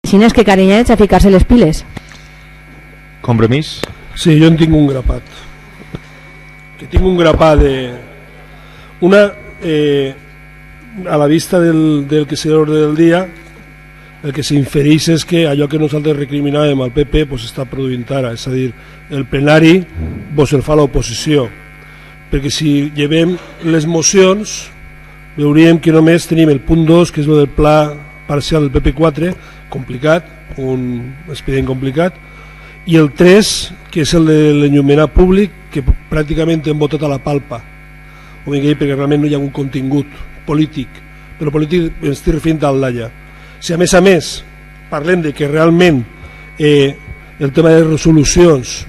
Si no és que carinyets a ficar-se les piles. Compromís? Sí, jo en tinc un grapat. Que tinc un grapat de... Una, a la vista del que serà l'ordre del dia, el que s'infereix és que allò que nosaltres recriminàvem al PP pues està produint ara, és a dir, el plenari pues el fa l'oposició, perquè si llevem les mocions veuríem que només tenim el punt 2, que és el del pla parcial del PP4, complicat, un expedient complicat, i el 3, que és el de l'enllumenat públic, que pràcticament hem votat a la palpa, o vinguei, perquè realment no hi ha un contingut polític, però polític estic referint al d'allà. Si a més parlem de que realment el tema de resolucions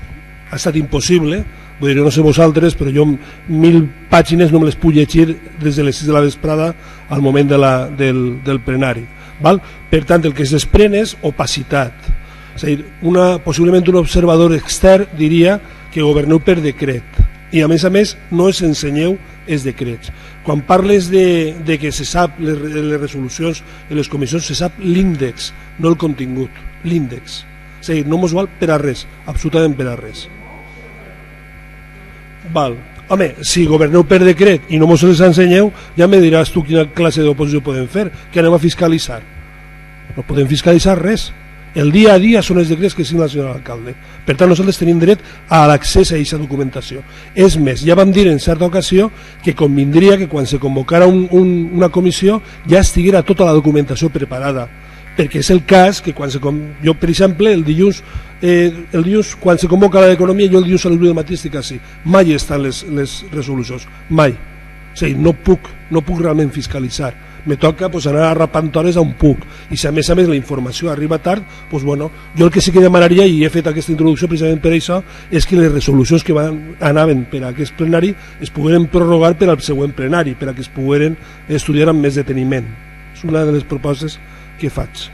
ha estat impossible, vull dir, no sé vosaltres, però jo 1.000 pàgines no me les puc llegir des de les 6 de la vesprada al moment del plenari, val? Per tant, el que es desprèn és opacitat, és a dir, possiblement un observador extern diria que governeu per decret, i a més no es ensenyeu els decrets. Quan parles de que se sap les resolucions en les comissions, se sap l'índex, no el contingut, l'índex. És a dir, no mos val per a res, absolutament per a res. Val. Home, si governeu per decret i no mos els ensenyeu, ja me diràs tu quina classe d'oposició podem fer, que anem a fiscalitzar. No podem fiscalitzar res. El dia a dia són els decrets que signa el senyor alcalde. Per tant, nosaltres tenim dret a l'accés a aquesta documentació. És més, ja vam dir en certa ocasió que convindria que quan se convocara una comissió ja estiguera tota la documentació preparada, perquè és el cas que quan jo, per exemple, el dilluns quan se convoca la d'Economia, jo el dilluns a les 8 del matí estic així. Mai estan les resolucions, mai. És a dir, no puc realment fiscalitzar. Me toca anar a rapant hores on puc, i si a més la informació arriba tard, jo el que sí que demanaria, i he fet aquesta introducció precisament per això, és que les resolucions que anaven per a aquest plenari es pogueren prorrogar per al següent plenari, per a que es pogueren estudiar amb més deteniment. És una de les propostes que faig.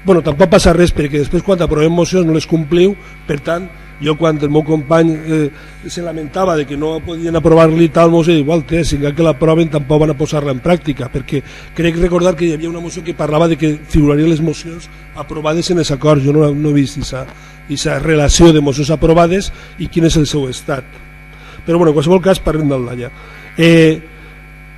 Tampoc passa res, perquè després quan aprovem mocions no les compliu, per tant, jo quan el meu company se lamentava de que no podien aprovar-li tal moció, igual si que l'aproven tampoc van a posar-la en pràctica, perquè crec recordar que hi havia una moció que parlava de que figurarien les mocions aprovades en els acords. Jo no he vist aquesta relació de mocions aprovades i quin és el seu estat, però en qualsevol cas parlem del d'allà.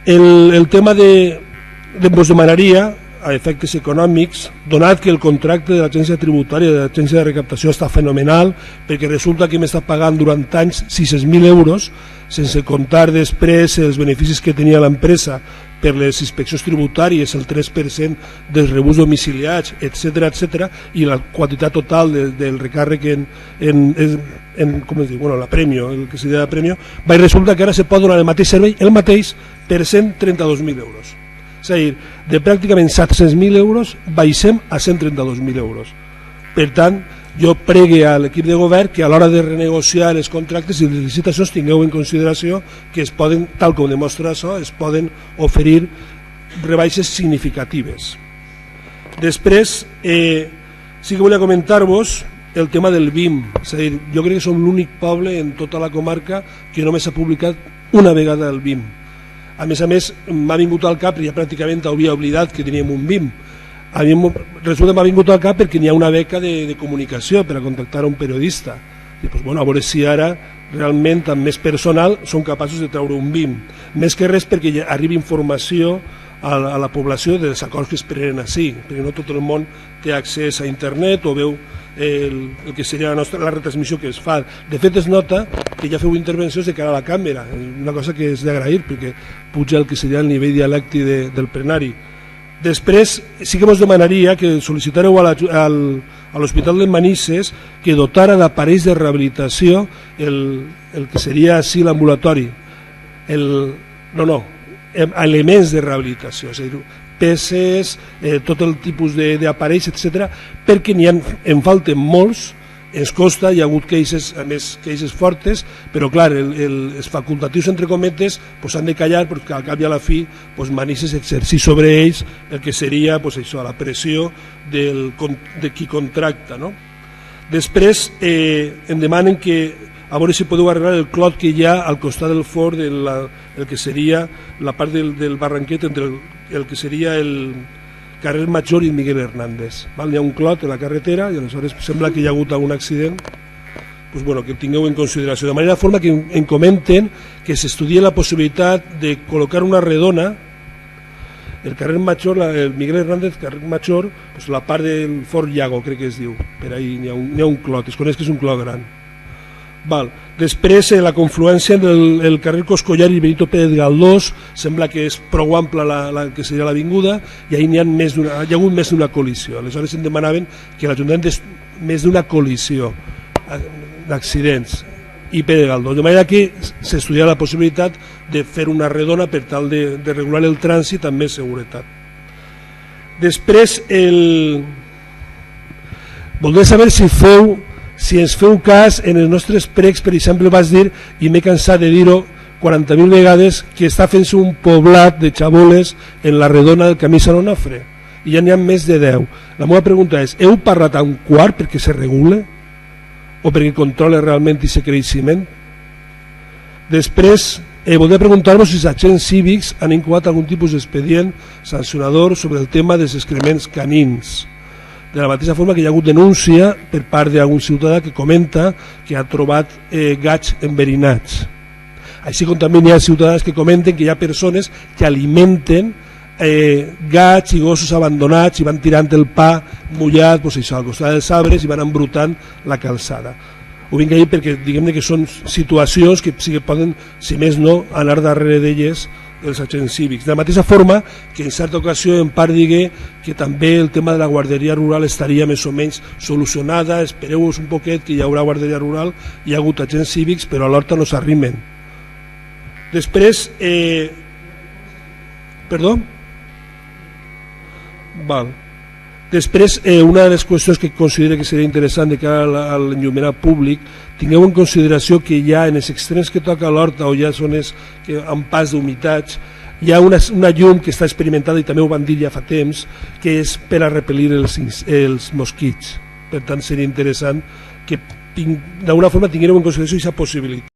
El tema vos demanaria a efectes econòmics, donat que el contracte de l'agència tributària i de l'agència de recaptació està fenomenal, perquè resulta que m'està pagant durant anys 600.000 euros, sense comptar després els beneficis que tenia l'empresa per les inspeccions tributàries, el 3% dels rebuts domiciliats, etc., i la quantitat total del recàrrec com es diu, la prèmio, el que seria la prèmio, i resulta que ara se pot donar el mateix servei, el mateix, per 132.000 euros. És a dir, de pràcticament 700.000 euros baixem a 132.000 euros. Per tant, jo pregue a l'equip de govern que a l'hora de renegociar els contractes i les licitacions tingueu en consideració que es poden, tal com demostra això, es poden oferir rebaixes significatives. Després, sí que volia comentar-vos el tema del BIM. És a dir, jo crec que som l'únic poble en tota la comarca que només s'ha publicat una vegada el BIM. A més, m'ha vingut al cap, ja pràcticament havia oblidat que teníem un BIM. Resulta que m'ha vingut al cap perquè n'hi ha una beca de comunicació per a contactar un periodista. I, a veure si ara realment amb més personal són capaços de treure un BIM. Més que res perquè arribi informació a la població dels acords que es prenen així, perquè no tot el món té accés a internet o veu el que seria la retransmissió que es fa. De fet, es nota que ja feu intervencions de cara a la càmera, una cosa que és d'agrair perquè puja el que seria el nivell dialèctic del plenari. Després sí que us demanaria que sol·licitareu a l'Hospital de Manises que dotara d'aparells de rehabilitació el que seria així l'ambulatori, elements de rehabilitació, és a dir, peces, tot el tipus d'aparells, etc., perquè en falten molts, ens costa, hi ha hagut queixes, a més queixes fortes, però clar, els facultatius, entre cometes, han de callar perquè al cap i a la fi Manises exercir sobre ells el que seria la pressió de qui contracta. Després em demanen que a veure si podeu arreglar el clot que hi ha al costat del fort, el que seria la part del barranquet entre el que seria carrer Major i Miguel Hernández. Val? Hi ha un clot a la carretera i aleshores sembla que hi ha hagut algun accident, pues bueno, que tingueu en consideració. De manera forma que em comenten que s'estudia la possibilitat de col·locar una redona el carrer Major, el Miguel Hernández, carrer Major, pues la part del Fort Iago, crec que es diu, per ahí n'hi ha un clot, es coneix que és un clot gran. Val. Després, la confluència del carrer Coscollar i Benito Pérez Galdós sembla que és prou ampla la que seria l'avinguda i ahir hi ha hagut més d'una col·lisió. Aleshores em demanaven que l'Ajuntament més d'una col·lisió d'accidents i Pérez Galdós, de manera que s'estudia la possibilitat de fer una redona per tal de regular el trànsit amb més seguretat. Després, voldré saber si ens feu cas en els nostres pregs. Per exemple, vas dir, i m'he cansat de dir-ho 40.000 vegades, que està fent-se un poblat de xaboles en la redona del camí Sant Onofre i ja n'hi ha més de 10. La meva pregunta és, heu parlat a un quart perquè se regule o perquè controle realment aquest creixement? Després, voldria preguntar-vos si els agents cívics han incoat algun tipus d'expedient sancionador sobre el tema dels excrements canins, de la mateixa forma que hi ha hagut denúncia per part d'algun ciutadà que comenta que ha trobat gats enverinats, així com també hi ha ciutadans que comenten que hi ha persones que alimenten gats i gossos abandonats i van tirant el pa mullat al costat dels arbres i van embrutant la calçada. Ho vinc a dir perquè diguem que són situacions que sí que poden, si més no, anar darrere d'elles els agents cívics. De la mateixa forma que en certa ocasió en part digué que també el tema de la guarderia rural estaria més o menys solucionada, espereu-vos un poquet que hi haurà guarderia rural, hi ha hagut agents cívics però a l'horta no s'arrimen. Després, perdó? Val. Després, una de les qüestions que considero que seria interessant de cara a l'enllumenat públic, tingueu en consideració que hi ha en els extrems que toca l'horta o hi ha zones amb pas d'humitats, hi ha una llum que està experimentada i també ho van dir ja fa temps, que és per a repel·lir els mosquits. Per tant, seria interessant que d'alguna forma tingueu en consideració aquesta possibilitat.